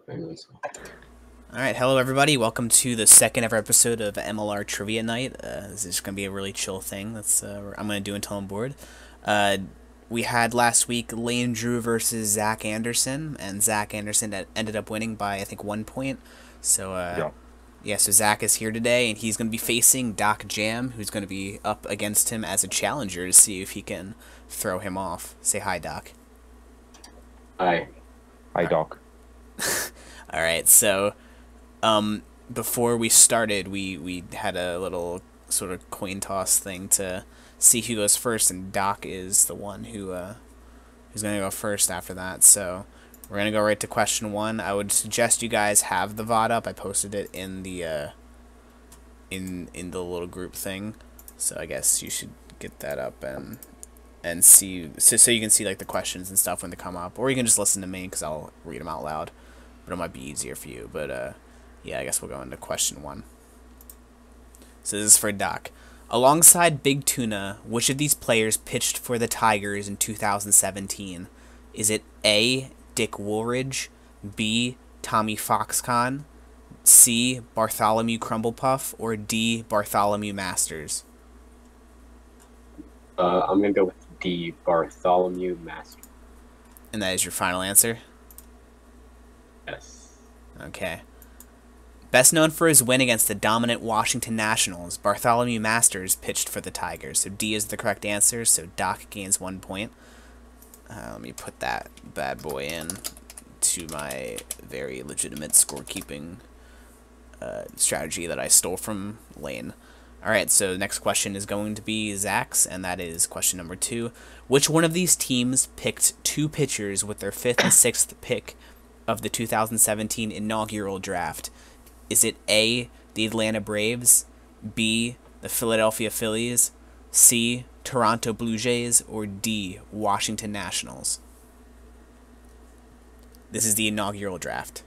Alright, hello everybody. Welcome to the second ever episode of MLR Trivia Night. This is going to be a really chill thing. I'm going to do until I'm bored. We had last week Lane Drew versus Zach Andersen, and Zach Andersen ended up winning by, I think, 1 point. So, so Zach is here today, and he's going to be facing Doc Jaam, who's going to be up against him as a challenger to see if he can throw him off. Say hi, Doc. Hi. Hi, Doc. Alright, so before we started, we had a little sort of coin toss thing to see who goes first, and Doc is the one who's going to go first after that. So we're going to go right to question one. I would suggest you guys have the VOD up. I posted it in the the little group thing, so I guess you should get that up and see, so you can see like the questions and stuff when they come up, or you can just listen to me because I'll read them out loud, but it might be easier for you. But yeah, I guess we'll go into question one. So this is for Doc. Alongside Big Tuna, which of these players pitched for the Tigers in 2017? Is it A, Dick Woolridge, B, Tommy Foxconn, C, Bartholomew Crumblepuff, or D, Bartholomew Masters? I'm going to go with D, Bartholomew Masters. And that is your final answer? Yes. Okay. Best known for his win against the dominant Washington Nationals, Bartholomew Masters pitched for the Tigers. So D is the correct answer, so Doc gains 1 point. Let me put that bad boy in to my very legitimate scorekeeping strategy that I stole from Lane. Alright, so the next question is going to be Zach's, and that is question number 2. Which one of these teams picked 2 pitchers with their 5th and 6th pick of the 2017 inaugural draft? Is it A, the Atlanta Braves, B, the Philadelphia Phillies, C, Toronto Blue Jays, or D, Washington Nationals? This is the inaugural draft.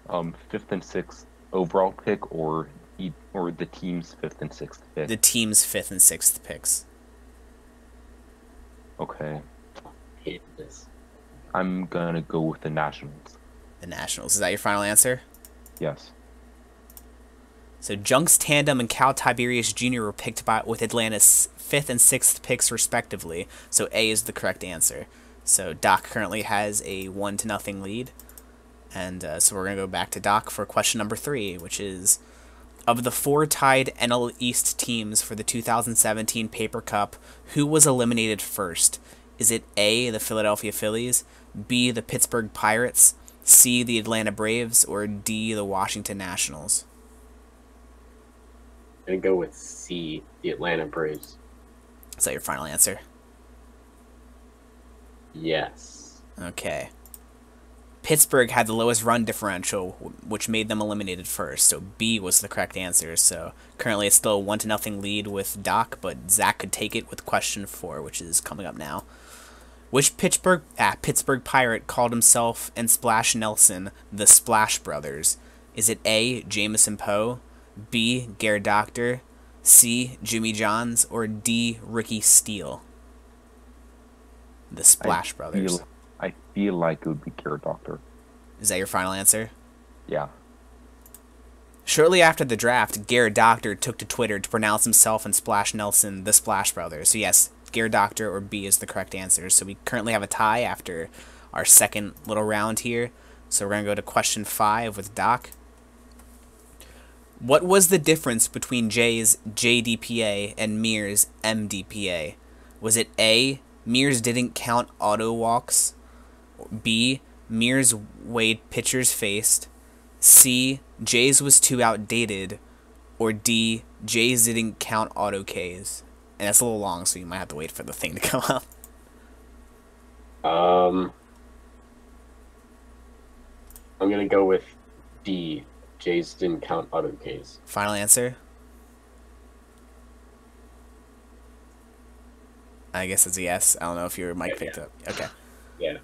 5th and 6th overall pick, or the team's 5th and 6th pick? The team's 5th and 6th picks. Okay. Hate this. I'm gonna go with the Nationals. The Nationals. Is that your final answer? Yes. So Junks Tandem and Cal Tiberius Jr. were picked with Atlanta's 5th and 6th picks respectively. So A is the correct answer. So Doc currently has a 1-0 lead. And so we're going to go back to Doc for question number 3, which is, of the 4 tied NL East teams for the 2017 Paper Cup, who was eliminated first? Is it A, the Philadelphia Phillies, B, the Pittsburgh Pirates, C, the Atlanta Braves, or D, the Washington Nationals? I'm going to go with C, the Atlanta Braves. Is that your final answer? Yes. Okay. Pittsburgh had the lowest run differential, which made them eliminated first, so B was the correct answer. So currently it's still a 1-0 lead with Doc, but Zach could take it with question 4, which is coming up now. Which Pittsburgh Pirate called himself and Splash Nelson the Splash Brothers? Is it A, Jameson Poe, B, Gare Doctor, C, Jimmy Johns, or D, Ricky Steele? The Splash Brothers. I feel like it would be Gare Doctor. Is that your final answer? Yeah. Shortly after the draft, Gare Doctor took to Twitter to pronounce himself and Splash Nelson the Splash Brothers. So yes, Gare Doctor or B is the correct answer. So we currently have a tie after our second little round here. So we're going to go to question 5 with Doc. What was the difference between Jay's JDPA and Mears' MDPA? Was it A, Mears didn't count auto walks, B, Mears weighed pitchers faced, C, Jays was too outdated, or D, Jays didn't count auto Ks? And that's a little long, so you might have to wait for the thing to come up. I'm going to go with D, Jays didn't count auto Ks. Final answer? I guess it's a yes. I don't know if your mic picked up. Okay. Yeah.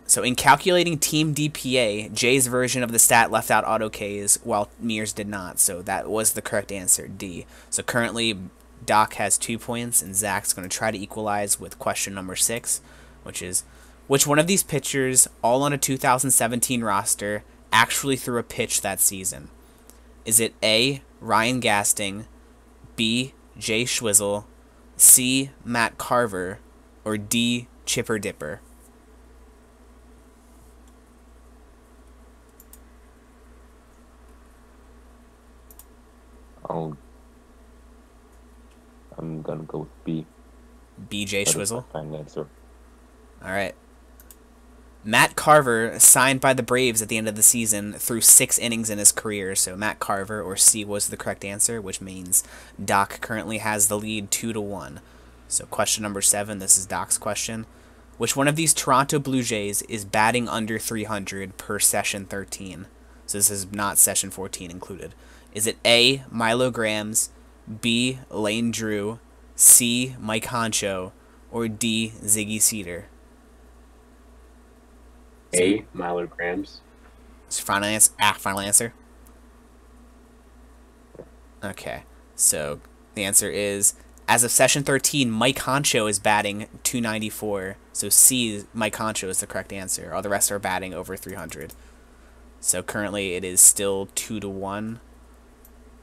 So in calculating team DPA, Jay's version of the stat left out auto Ks while Mears did not. So that was the correct answer, D. So currently Doc has 2 points, and Zach's going to try to equalize with question number 6, which is, Which one of these pitchers, all on a 2017 roster, actually threw a pitch that season? Is it A, Ryan Gasting, B, Jay Schwizzle, C, Matt Carver, or D, Chipper Dipper? I'm gonna go with B. B, Jay That is Schwizzle? my final answer. All right. Matt Carver, signed by the Braves at the end of the season, threw 6 innings in his career. So Matt Carver, or C, was the correct answer, which means Doc currently has the lead 2-1. So question number 7, this is Doc's question. Which one of these Toronto Blue Jays is batting under 300 per session 13? So this is not session 14 included. Is it A, Milo Grams, B, Lane Drew, C, Mike Honcho, or D, Ziggy Cedar? A, Milo Grams. Final answer? Okay, so the answer is, as of session 13, Mike Honcho is batting 294. So C, Mike Honcho, is the correct answer. All the rest are batting over 300. So currently it is still 2-1,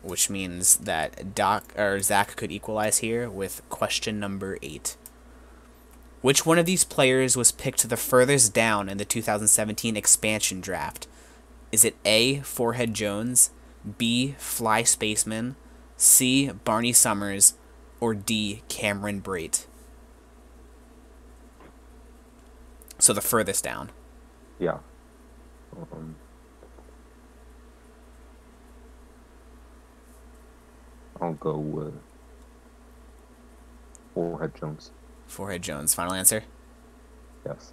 which means that Zach could equalize here with question number 8. Which one of these players was picked the furthest down in the 2017 expansion draft? Is it A, Forehead Jones, B, Fly Spaceman, C, Barney Summers, or D, Cameron Brate? So the furthest down. Yeah. I'll go with Forehead Jones. Forehead Jones. Final answer? Yes.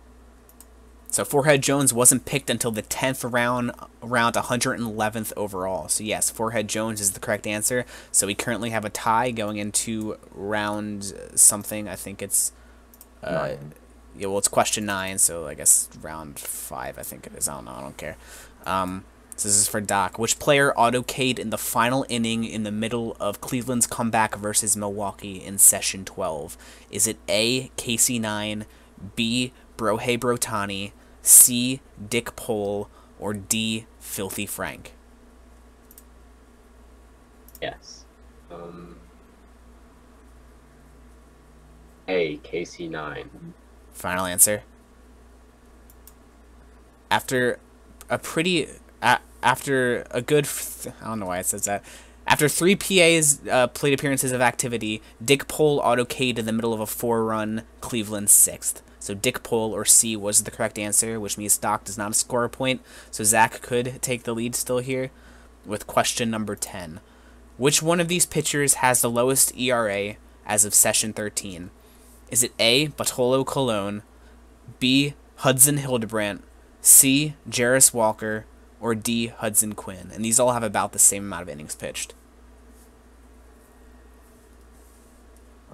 So Forehead Jones wasn't picked until the 10th round, around 111th overall. So yes, Forehead Jones is the correct answer. So we currently have a tie going into round something. I think it's yeah, well, it's question 9, so I guess round 5, I think it is. I don't know. I don't care. So this is for Doc. Which player auto-K'd in the final inning in the middle of Cleveland's comeback versus Milwaukee in session 12? Is it A, KC9, B, Brohei Brotani, C, Dick Pole, or D, Filthy Frank? Yes. A, KC9. Final answer? After a good, I don't know why it says that. After 3 PA's plate appearances of activity, Dick Pole auto-K'd in the middle of a 4-run Cleveland 6th. So Dick Pole, or C, was the correct answer, which means Doc does not score a point. So Zach could take the lead still here with question number 10. Which one of these pitchers has the lowest ERA as of session 13? Is it A, Bartolo Colon, B, Hudson Hildebrandt, C, Jarris Walker, or D, Hudson Quinn? And these all have about the same amount of innings pitched.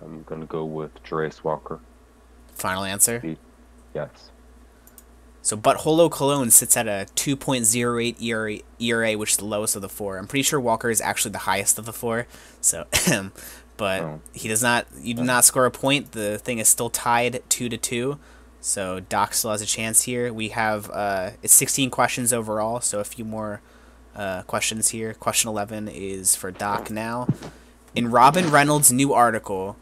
I'm gonna go with Jarris Walker. Final answer? B. Yes. So Bartolo Colon sits at a 2.08 ERA, which is the lowest of the 4. I'm pretty sure Walker is actually the highest of the 4. So, but he does not. You do not score a point. The thing is still tied 2-2. So Doc still has a chance here. We have it's 16 questions overall. So a few more questions here. Question 11 is for Doc now. In Robin Reynolds' new article,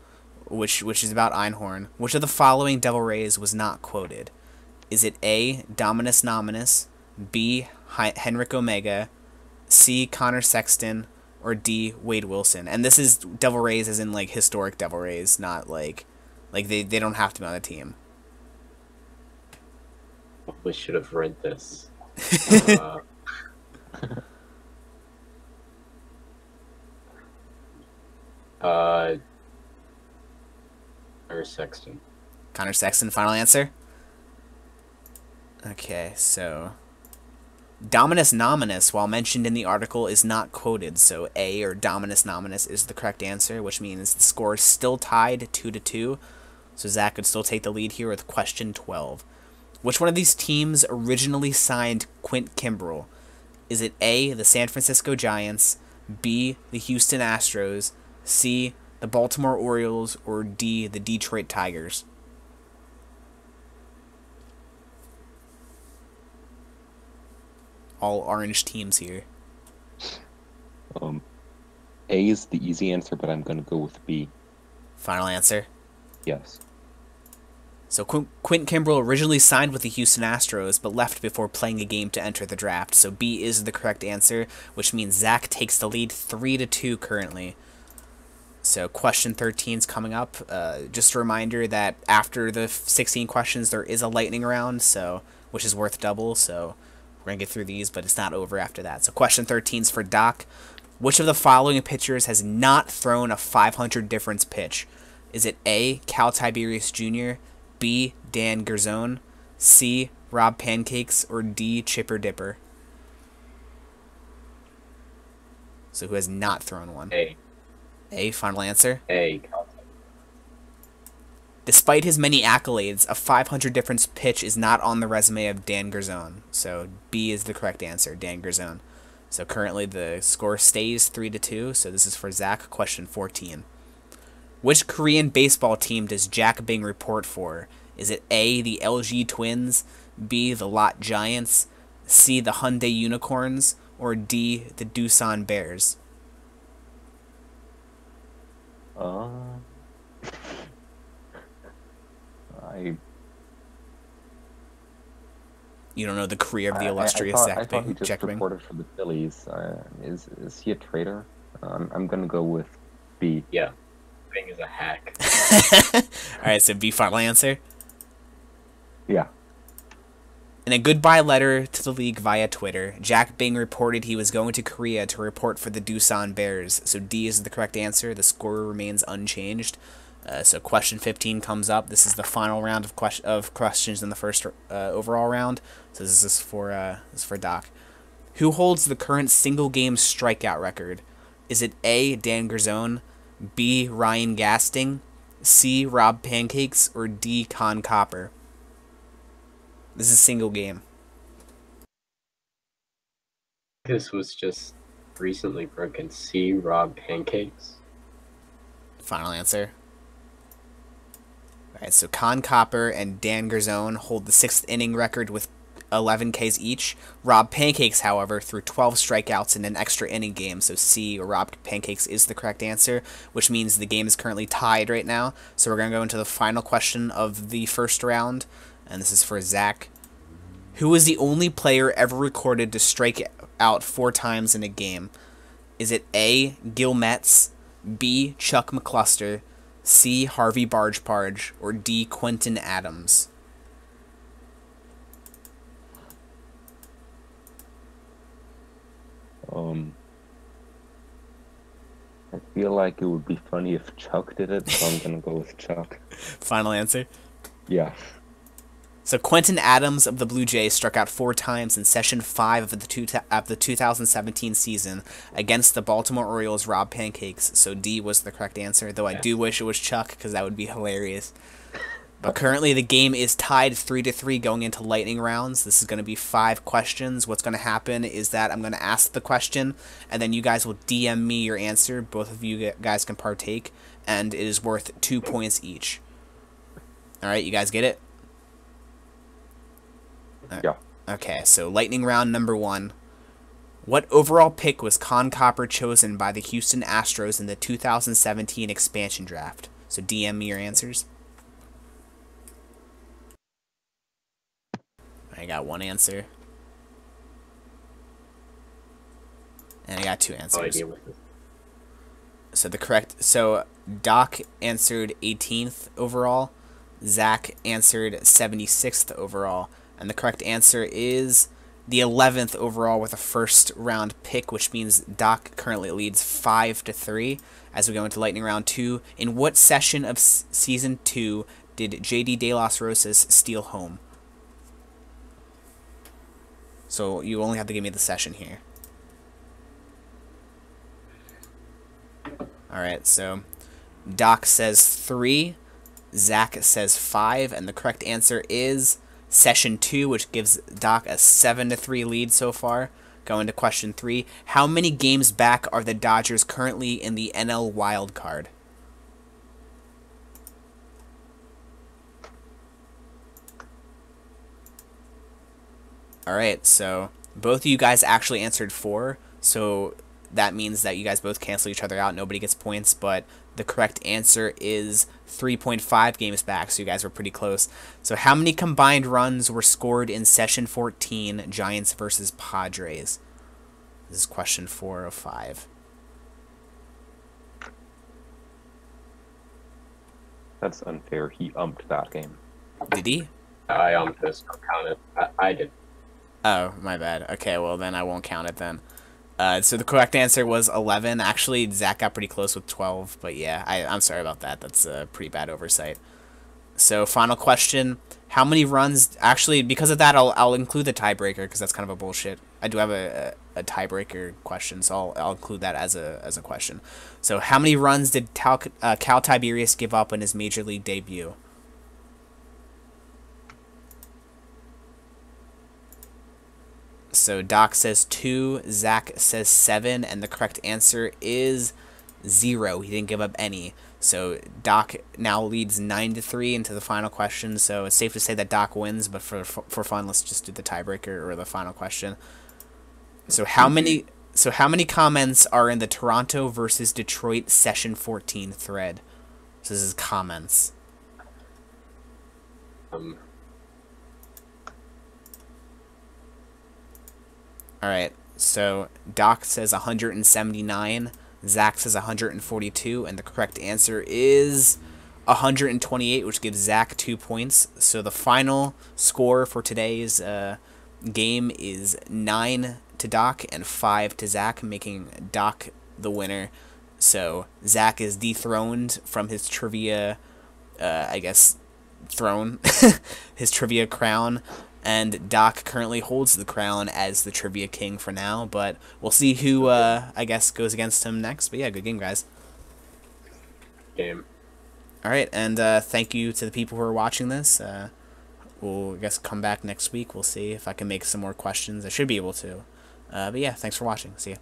which is about Einhorn, which of the following Devil Rays was not quoted? Is it A, Dominus Nominus, B, Henrik Omega, C, Connor Sexton, or D, Wade Wilson? And this is Devil Rays as in like historic Devil Rays, not like they don't have to be on the team. We should have read this. Connor Sexton. Connor Sexton, final answer? Okay, so Dominus Nominus, while mentioned in the article, is not quoted, so A, or Dominus Nominus, is the correct answer, which means the score is still tied 2-2, so Zach could still take the lead here with question 12. Which one of these teams originally signed Quint Kimbrell? Is it A, the San Francisco Giants, B, the Houston Astros, C, the Baltimore Orioles, or D, the Detroit Tigers? all orange teams here. A is the easy answer, but I'm gonna go with B. Final answer. Yes. So Quentin Kimbrell originally signed with the Houston Astros, but left before playing a game to enter the draft. So B is the correct answer, which means Zach takes the lead 3-2 currently. So question 13 is coming up. Just a reminder that after the 16 questions, there is a lightning round, so which is worth double. So we're going to get through these, but it's not over after that. So question 13 is for Doc. Which of the following pitchers has not thrown a 500 difference pitch? Is it A, Cal Tiberius Jr., B, Dan Garzone, C, Rob Pancakes, or D, Chipper Dipper? So who has not thrown one? A. A, final answer? A. Despite his many accolades, a 500 difference pitch is not on the resume of Dan Garzone. So B is the correct answer, Dan Garzone. So currently the score stays 3-2. So this is for Zach. Question 14. Which Korean baseball team does Jack Bing report for? Is it A, the LG Twins, B, the Lot Giants, C, the Hyundai Unicorns, or D, the Doosan Bears? You don't know the career of the illustrious I thought he just Jack Bing? reported for the Phillies. Is he a traitor? I'm gonna go with B. Yeah. Bing is a hack. Alright, so B, final answer? Yeah. In a goodbye letter to the league via Twitter, Jack Bing reported he was going to Korea to report for the Doosan Bears. So D is the correct answer. The score remains unchanged. So question 15 comes up. This is the final round of questions in the first overall round. So this is for Doc. Who holds the current single game strikeout record? Is it A, Dan Garzone, B, Ryan Gasting, C, Rob Pancakes, or D, Con Copper? This is a single game. This was just recently broken. C. Rob Pancakes. Final answer. Alright, so Con Copper and Dan Garzone hold the 6th inning record with 11 Ks each. Rob Pancakes, however, threw 12 strikeouts in an extra inning game, so C, or Rob Pancakes, is the correct answer, which means the game is currently tied right now. So we're going to go into the final question of the first round, and this is for Zach. Who was the only player ever recorded to strike out 4 times in a game? Is it A, Gil Metz, B, Chuck McCluster, C, Harvey Bargeparge, or D, Quentin Adams? I feel like it would be funny if Chuck did it, so I'm gonna go with Chuck. Final answer? Yeah. So Quentin Adams of the Blue Jays struck out 4 times in Session 5 of the 2017 season against the Baltimore Orioles' Rob Pancakes. So D was the correct answer, though I do wish it was Chuck, because that would be hilarious. But currently the game is tied 3-3 going into lightning rounds. This is going to be 5 questions. What's going to happen is that I'm going to ask the question, and then you guys will DM me your answer. Both of you guys can partake, and it is worth 2 points each. Alright, you guys get it? Yeah. Okay, so lightning round number 1. What overall pick was Con Copper chosen by the Houston Astros in the 2017 expansion draft? So DM me your answers. I got 1 answer. And I got 2 answers. No idea what this is. So Doc answered 18th overall. Zach answered 76th overall. And the correct answer is the 11th overall with a first round pick, which means Doc currently leads 5-3 as we go into lightning round 2. In what session of season 2 did JD De Los Rosas steal home? So you only have to give me the session here. Alright, so Doc says 3, Zach says 5, and the correct answer is Session 2, which gives Doc a 7-3 lead so far. Going to question 3. How many games back are the Dodgers currently in the NL Wild Card? Alright, so Both of you guys actually answered 4, so that means that you guys both cancel each other out. Nobody gets points, but the correct answer is 3.5 games back, so you guys were pretty close. So how many combined runs were scored in Session 14, Giants versus Padres? This is question 4 of 5. That's unfair. He umped that game. Did he? I this. I'll count it. I did. Oh, my bad. Okay, well then I won't count it then. So the correct answer was 11. Actually, Zach got pretty close with 12, but yeah, I'm sorry about that. That's a pretty bad oversight. So final question: how many runs? Actually, because of that, I'll include the tiebreaker because that's kind of a bullshit. I do have a tiebreaker question, so I'll include that as a question. So how many runs did Cal Tiberius give up in his major league debut? So Doc says 2, Zach says 7, and the correct answer is 0. He didn't give up any. So Doc now leads 9-3 into the final question. So it's safe to say that Doc wins, but for fun, let's just do the tiebreaker or the final question. So how many comments are in the Toronto versus Detroit Session 14 thread? So this is comments. Alright, so Doc says 179, Zach says 142, and the correct answer is 128, which gives Zach 2 points. So the final score for today's game is 9 to Doc and 5 to Zach, making Doc the winner. So Zach is dethroned from his trivia, I guess, throne, his trivia crown. And Doc currently holds the crown as the Trivia King for now, but we'll see who, I guess, goes against him next. But yeah, good game, guys. Game. Alright, and thank you to the people who are watching this. We'll, I guess, come back next week. We'll see if I can make some more questions. I should be able to. But yeah, thanks for watching. See ya.